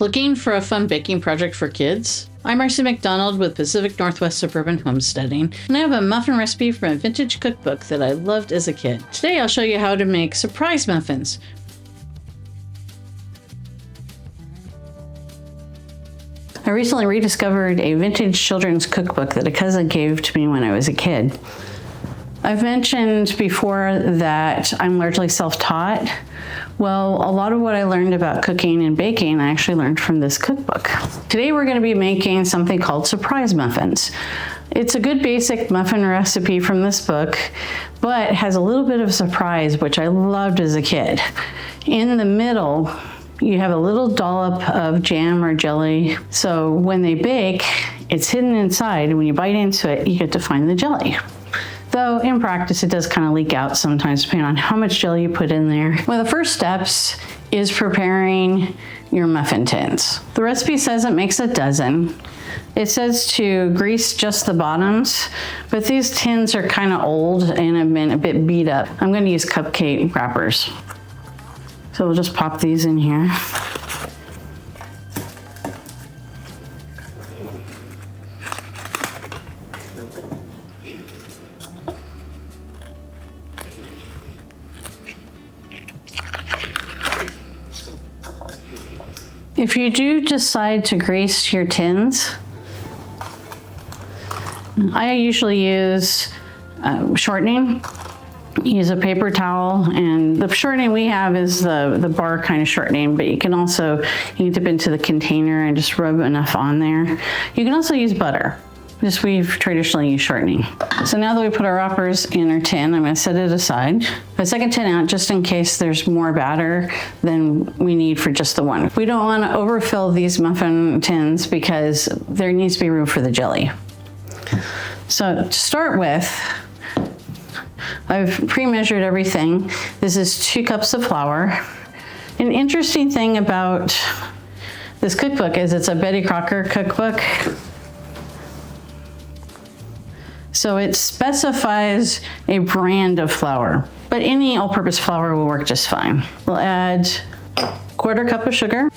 Looking for a fun baking project for kids? I'm Marcy McDonald with Pacific Northwest Suburban Homesteading, and I have a muffin recipe from a vintage cookbook that I loved as a kid. Today I'll show you how to make surprise muffins. I recently rediscovered a vintage children's cookbook that a cousin gave to me when I was a kid. I've mentioned before that I'm largely self-taught. Well, a lot of what I learned about cooking and baking, I actually learned from this cookbook. Today we're going to be making something called surprise muffins. It's a good basic muffin recipe from this book, but has a little bit of surprise, which I loved as a kid. In the middle, you have a little dollop of jam or jelly. So when they bake, it's hidden inside, and when you bite into it, you get to find the jelly. Though in practice, it does kind of leak out sometimes depending on how much jelly you put in there. One of the first steps is preparing your muffin tins. The recipe says it makes a dozen. It says to grease just the bottoms, but these tins are kind of old and have been a bit beat up. I'm going to use cupcake wrappers. So we'll just pop these in here. If you do decide to grease your tins, I usually use shortening. Use a paper towel, and the shortening we have is the bar kind of shortening, but you can dip into the container and just rub enough on there. You can also use butter. Just we've traditionally used shortening. So now that we put our wrappers in our tin, I'm going to set it aside. Put a second tin out just in case there's more batter than we need for just the one. We don't want to overfill these muffin tins because there needs to be room for the jelly. So to start with, I've pre-measured everything. This is 2 cups of flour. An interesting thing about this cookbook is it's a Betty Crocker cookbook. So it specifies a brand of flour, but any all-purpose flour will work just fine. We'll add 1/4 cup of sugar,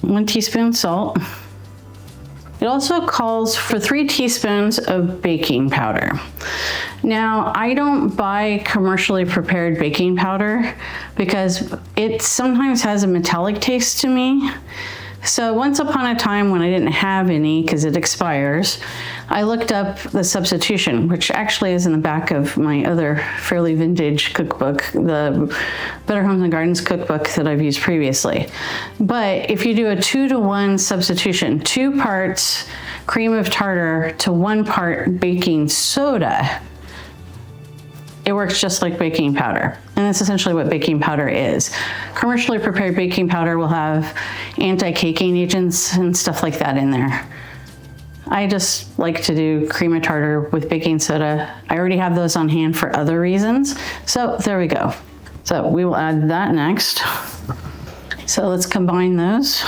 1 teaspoon salt. It also calls for 3 teaspoons of baking powder. Now, I don't buy commercially prepared baking powder because it sometimes has a metallic taste to me. So once upon a time when I didn't have any because it expires, I looked up the substitution, which actually is in the back of my other fairly vintage cookbook, the Better Homes and Gardens cookbook that I've used previously. But if you do a 2-to-1 substitution, 2 parts cream of tartar to 1 part baking soda, it works just like baking powder. And that's essentially what baking powder is. Commercially prepared baking powder will have anti-caking agents and stuff like that in there. I just like to do cream of tartar with baking soda. I already have those on hand for other reasons. So there we go. So we will add that next. So let's combine those.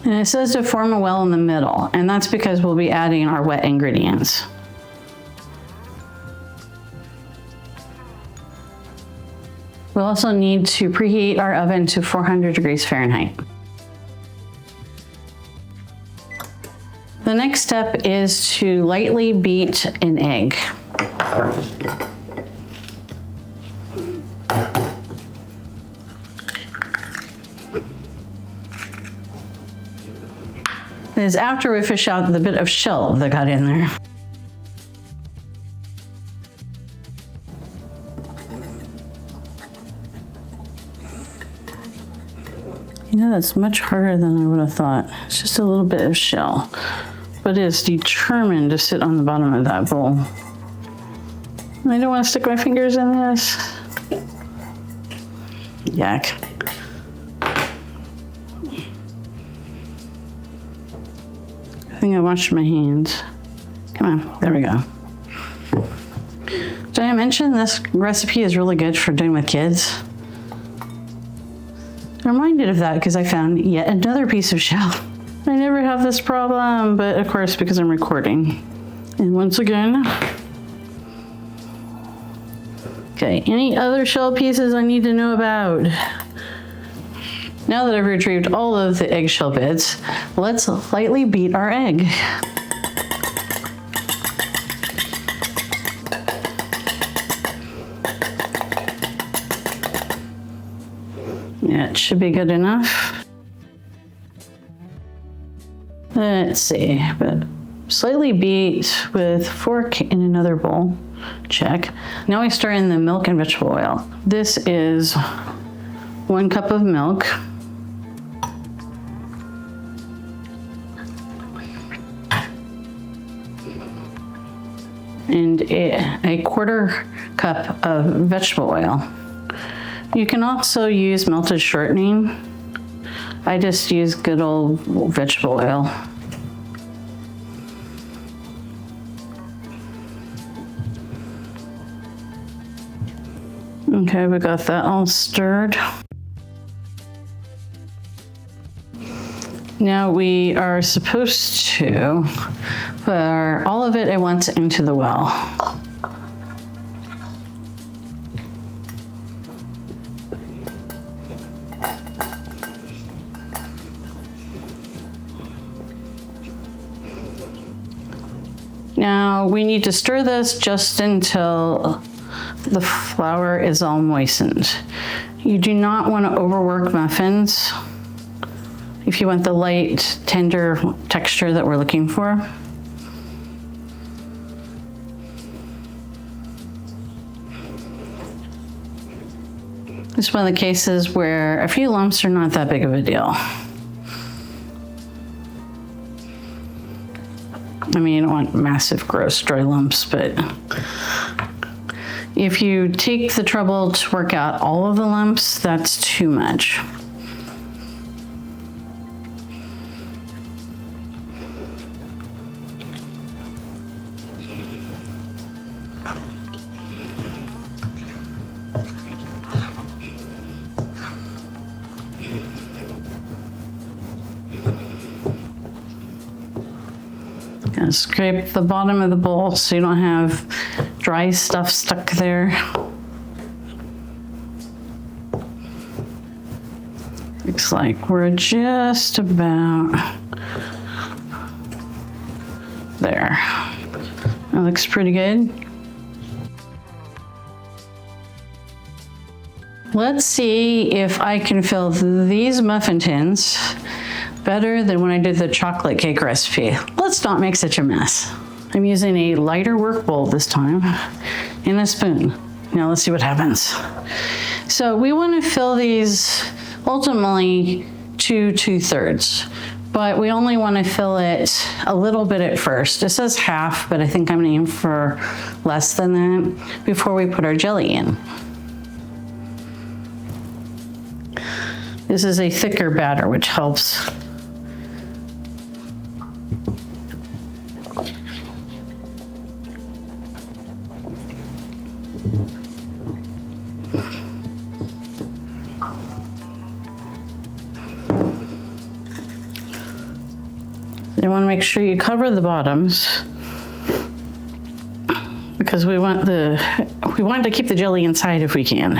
And it says to form a well in the middle, and that's because we'll be adding our wet ingredients. We'll also need to preheat our oven to 400 degrees Fahrenheit. The next step is to lightly beat an egg. It is after we fish out the bit of shell that got in there. You know, that's much harder than I would have thought. It's just a little bit of shell, but it's determined to sit on the bottom of that bowl. I don't want to stick my fingers in this. Yuck. I think I washed my hands. Come on, there we go. Did I mention this recipe is really good for doing with kids? I'm reminded of that because I found yet another piece of shell. I never have this problem, but of course, because I'm recording. And once again, okay, any other shell pieces I need to know about? Now that I've retrieved all of the eggshell bits, let's lightly beat our egg. Yeah, it should be good enough. Let's see, but slightly beat with fork in another bowl. Check. Now I stir in the milk and vegetable oil. This is 1 cup of milk. And a 1/4 cup of vegetable oil. You can also use melted shortening. I just use good old vegetable oil. Okay, we got that all stirred. Now we are supposed to put all of it at once into the well. Now we need to stir this just until the flour is all moistened. You do not want to overwork muffins if you want the light, tender texture that we're looking for. It's one of the cases where a few lumps are not that big of a deal. I mean, you don't want massive, gross, dry lumps, but if you take the trouble to work out all of the lumps, that's too much. Gonna scrape the bottom of the bowl so you don't have dry stuff stuck there. Looks like we're just about there. That looks pretty good. Let's see if I can fill these muffin tins better than when I did the chocolate cake recipe. Let's not make such a mess. I'm using a lighter work bowl this time and a spoon. Now let's see what happens. So we want to fill these ultimately to 2/3, but we only want to fill it a little bit at first. It says half, but I think I'm gonna aim for less than that before we put our jelly in. This is a thicker batter, which helps. You want to make sure you cover the bottoms because we want to keep the jelly inside if we can.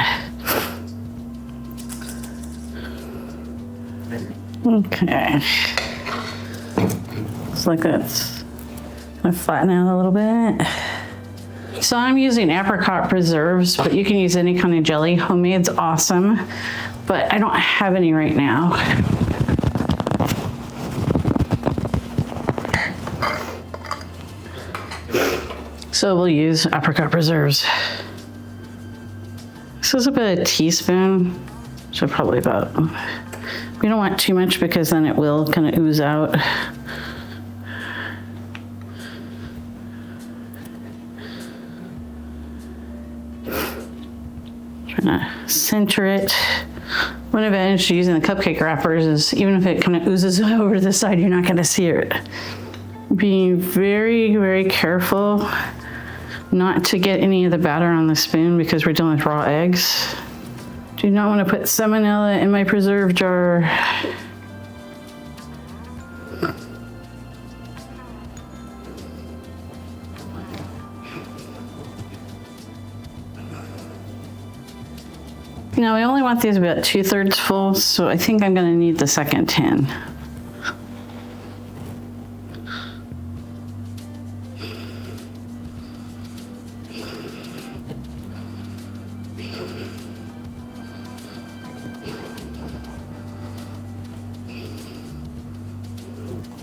Okay. Looks like that's gonna flatten out a little bit. So I'm using apricot preserves, but you can use any kind of jelly. Homemade's awesome, but I don't have any right now. So we'll use apricot preserves. This is about a teaspoon, so probably about, we don't want too much because then it will kind of ooze out. Trying to center it. One advantage to using the cupcake wrappers is even if it kind of oozes over to the side, you're not going to see it. Being very, very careful not to get any of the batter on the spoon because we're dealing with raw eggs. Do not want to put salmonella in my preserve jar. Now I only want these about 2/3 full, so I think I'm gonna need the second tin.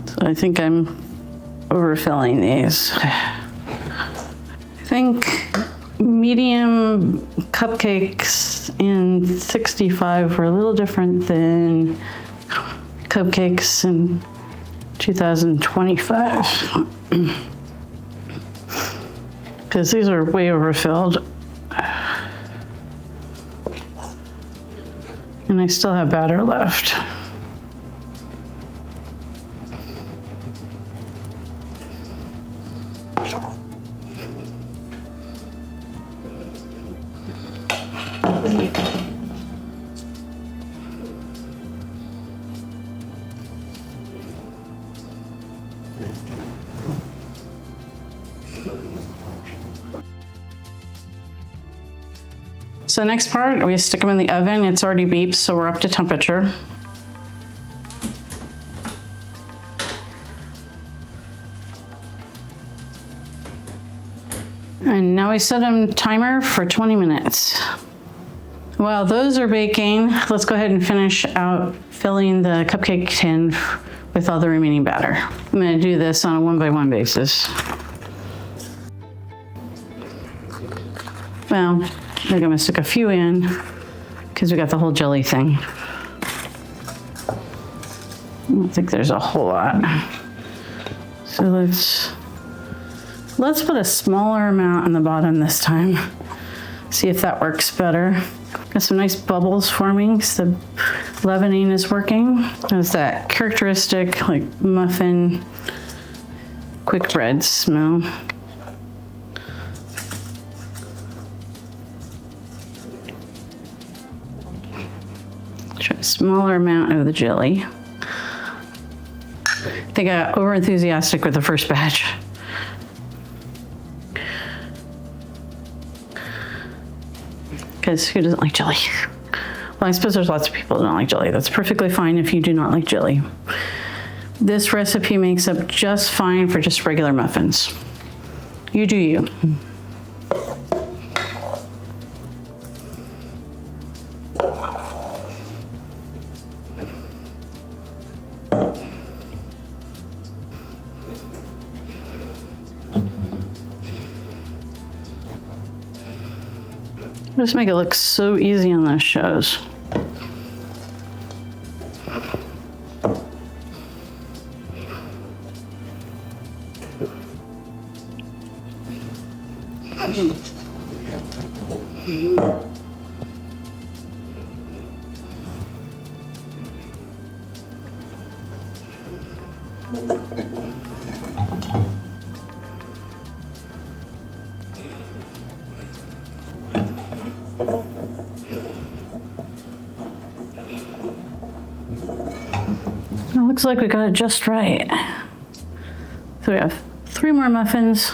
So I think I'm overfilling these. I think medium cupcakes in 65 were a little different than cupcakes in 2025. Because these are way overfilled. And I still have batter left. So next part, we stick them in the oven. It's already beeped, so we're up to temperature. And now we set a timer for 20 minutes. While those are baking, let's go ahead and finish out filling the cupcake tin with all the remaining batter. I'm gonna do this on a 1-by-1 basis. Well, I think I'm gonna stick a few in because we got the whole jelly thing. I don't think there's a whole lot. So let's put a smaller amount on the bottom this time. See if that works better. Got some nice bubbles forming, so the leavening is working. There's that characteristic like muffin quick bread smell. Try a smaller amount of the jelly. I think I got over enthusiastic with the first batch. Because who doesn't like jelly? Well, I suppose there's lots of people who don't like jelly. That's perfectly fine if you do not like jelly. This recipe makes up just fine for just regular muffins. You do you. Just make it look so easy on those shows. It looks like we got it just right. So we have 3 more muffins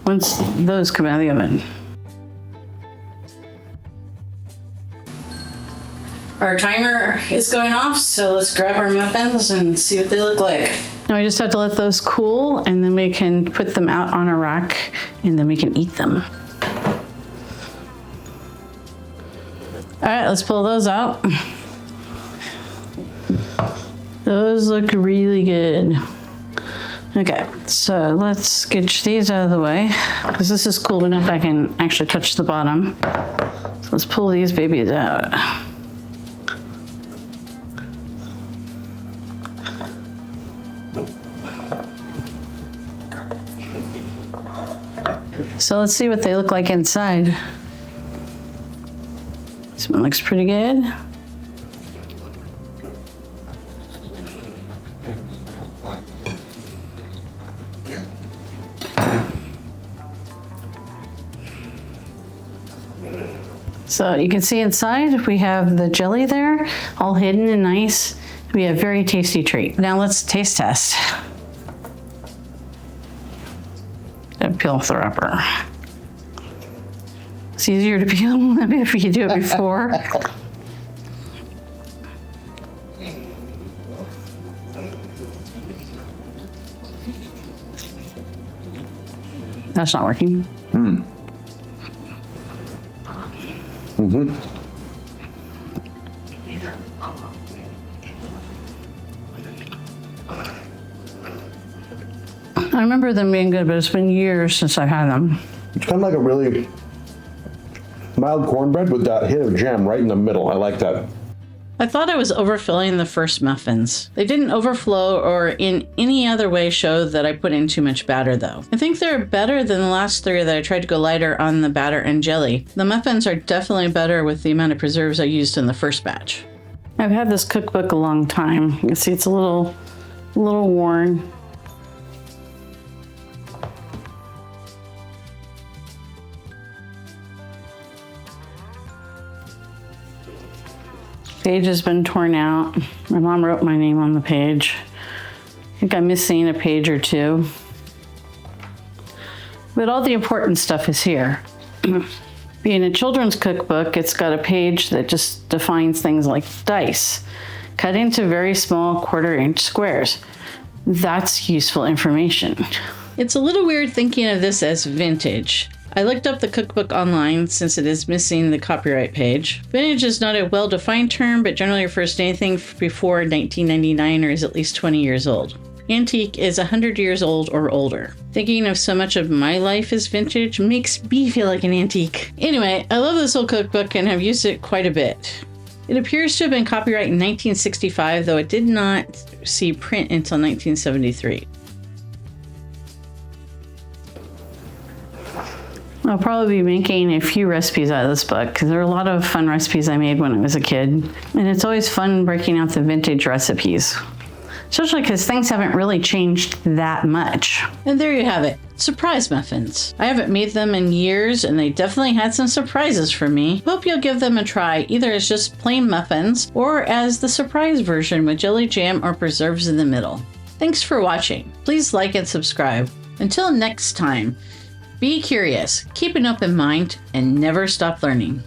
once those come out of the oven. Our timer is going off, so let's grab our muffins and see what they look like. Now we just have to let those cool, and then we can put them out on a rack, and then we can eat them. All right, let's pull those out. Those look really good. Okay, so let's get these out of the way, because this is cool enough I can actually touch the bottom. So let's pull these babies out. So let's see what they look like inside. This one looks pretty good. So you can see inside we have the jelly there, all hidden and nice. We have a very tasty treat. Now let's taste test. And peel off the wrapper. It's easier to peel than if you do it before. That's not working. I remember them being good, but it's been years since I've had them. It's kind of like a really mild cornbread with that hit of jam right in the middle. I like that. I thought I was overfilling the first muffins. They didn't overflow or in any other way show that I put in too much batter though. I think they're better than the last three that I tried to go lighter on the batter and jelly. The muffins are definitely better with the amount of preserves I used in the first batch. I've had this cookbook a long time. You can see it's a little worn. Page has been torn out. My mom wrote my name on the page. I think I'm missing a page or two. But all the important stuff is here. Being a children's cookbook, it's got a page that just defines things like dice, cut into very small 1/4-inch squares. That's useful information. It's a little weird thinking of this as vintage. I looked up the cookbook online since it is missing the copyright page. Vintage is not a well-defined term, but generally refers to anything before 1999 or is at least 20 years old. Antique is 100 years old or older. Thinking of so much of my life as vintage makes me feel like an antique. Anyway, I love this old cookbook and have used it quite a bit. It appears to have been copyrighted in 1965, though it did not see print until 1973. I'll probably be making a few recipes out of this book because there are a lot of fun recipes I made when I was a kid. And it's always fun breaking out the vintage recipes, especially because things haven't really changed that much. And there you have it, surprise muffins. I haven't made them in years and they definitely had some surprises for me. Hope you'll give them a try, either as just plain muffins or as the surprise version with jelly jam or preserves in the middle. Thanks for watching. Please like and subscribe. Until next time, be curious, keep an open mind, and never stop learning.